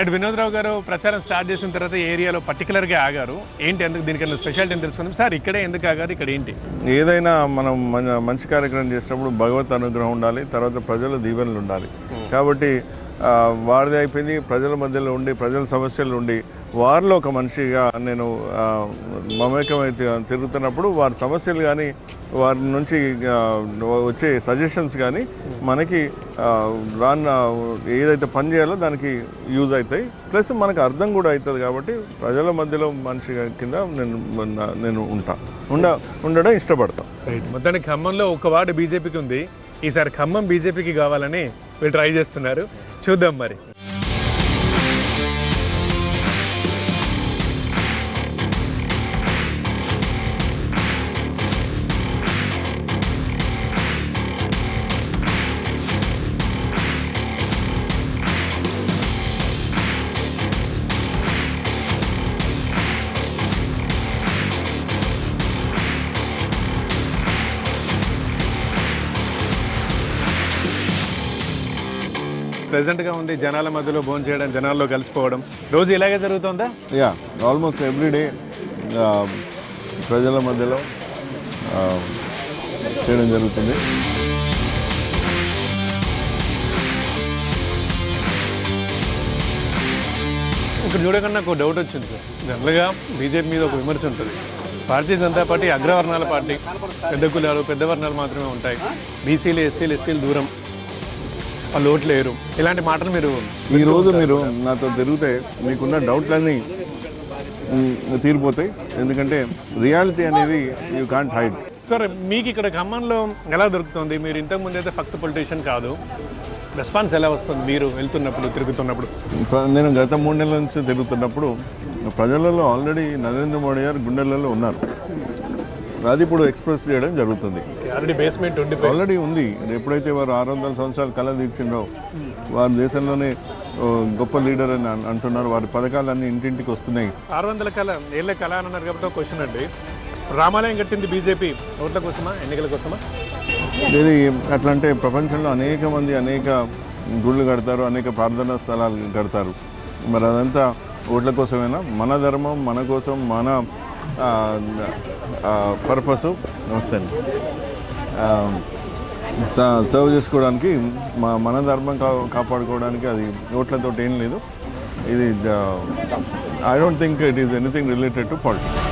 And Vinod రావు గారు ప్రచారం start చేసిన తర్వాత ఏరియాలో పర్టికులర్గా ఆగారు. ఏంటి ఎందుకు దీనికి స్పెషాలిటీ తెలుసుకుందాం సార్. ఇక్కడే ఎందుకు ఆగారు, ఇక్కడ ఏంటి? ఏదైనా మనం మంచి కార్యక్రమం చేసినప్పుడు భగవత్ అనుగ్రహం ఉండాలి, తర్వాత ప్రజల దీవెనలు ఉండాలి. కాబట్టి వారిది అయిపోయింది, ప్రజల మధ్యలో ఉండి ప్రజల సమస్యలు ఉండి వారిలో ఒక మనిషిగా నేను మమేకమైతే తిరుగుతున్నప్పుడు వారి సమస్యలు కానీ వారి నుంచి వచ్చే సజెషన్స్ కానీ మనకి ఏదైతే పని చేయాలో దానికి యూజ్ అవుతాయి. ప్లస్ మనకు అర్థం కూడా అవుతుంది. కాబట్టి ప్రజల మధ్యలో మనిషి కింద నేను ఉండడం ఇష్టపడతాను. రైట్. మొత్తానికి ఖమ్మంలో ఒక వార్డు బీజేపీకి ఉంది. ఈసారి ఖమ్మం బీజేపీకి కావాలని వీళ్ళు ట్రై చేస్తున్నారు. చూద్దాం మరి. ప్రెజెంట్గా ఉంది, జనాల మధ్యలో భోజనం చేయడం, జనాల్లో కలిసిపోవడం రోజు ఇలాగే జరుగుతుందా? యా, ఆల్మోస్ట్ ఎవ్రీడే ప్రజల మధ్యలో చేయడం జరుగుతుంది. ఇక్కడ చూడకుండా నాకు ఒక డౌట్ వచ్చింది సార్. జనరల్గా బీజేపీ మీద ఒక విమర్శ ఉంటుంది. భారతీయ జనతా పార్టీ అగ్రవర్ణాల పార్టీ, పెద్ద కులాలు పెద్ద వర్ణాలు మాత్రమే ఉంటాయి, బీసీలు ఎస్సీలు ఎస్టీలు దూరం, వాళ్ళు ఓట్లు లేరు, ఇలాంటి మాటలు మీరు ఈరోజు మీరు నాతో తిరిగితే మీకున్న డౌట్లన్నీ తీరిపోతాయి. ఎందుకంటే రియాలిటీ అనేది యూ కాంట్ హైడ్. సార్ మీకు ఇక్కడ ఖమ్మంలో ఎలా దొరుకుతుంది? మీరు ఇంతకుముందు అయితే ఫక్త్ పొలిటీషియన్ కాదు, రెస్పాన్స్ ఎలా వస్తుంది మీరు వెళ్తున్నప్పుడు తిరుగుతున్నప్పుడు? నేను గత 3 నెలల నుంచి తిరుగుతున్నప్పుడు ప్రజలలో ఆల్రెడీ నరేంద్ర మోడీ గారు గుండెలలో ఉన్నారు. అది ఇప్పుడు ఎక్స్ప్రెస్ చేయడం జరుగుతుంది. ఆల్రెడీ ఉంది. ఎప్పుడైతే వారు 600 సంవత్సరాలు కళ తీర్చిండో, వారు దేశంలోనే గొప్ప లీడర్ అని అంటున్నారు. వారి పథకాలన్నీ ఇంటింటికి వస్తున్నాయి. 600 ఏళ్ళ కళ అని అన్నారు కాబట్టి క్వశ్చన్ అండి, రామాలయం కట్టింది బీజేపీ ఓట్ల కోసమా, ఎన్నికల కోసమా? ఇది అట్లా అంటే ప్రపంచంలో అనేక మంది అనేక గుళ్ళు కడతారు, అనేక ప్రార్థనా స్థలాలు కడతారు. మరి అదంతా ఓట్ల కోసమేనా? మన ధర్మం మన కోసం, మన పర్పస్ వస్తాయి సర్వ్ చేసుకోవడానికి, మన ధర్మం కాపాడుకోవడానికి. అది ఓట్లతో ఏం లేదు. ఇది I don't think it is anything related to politics.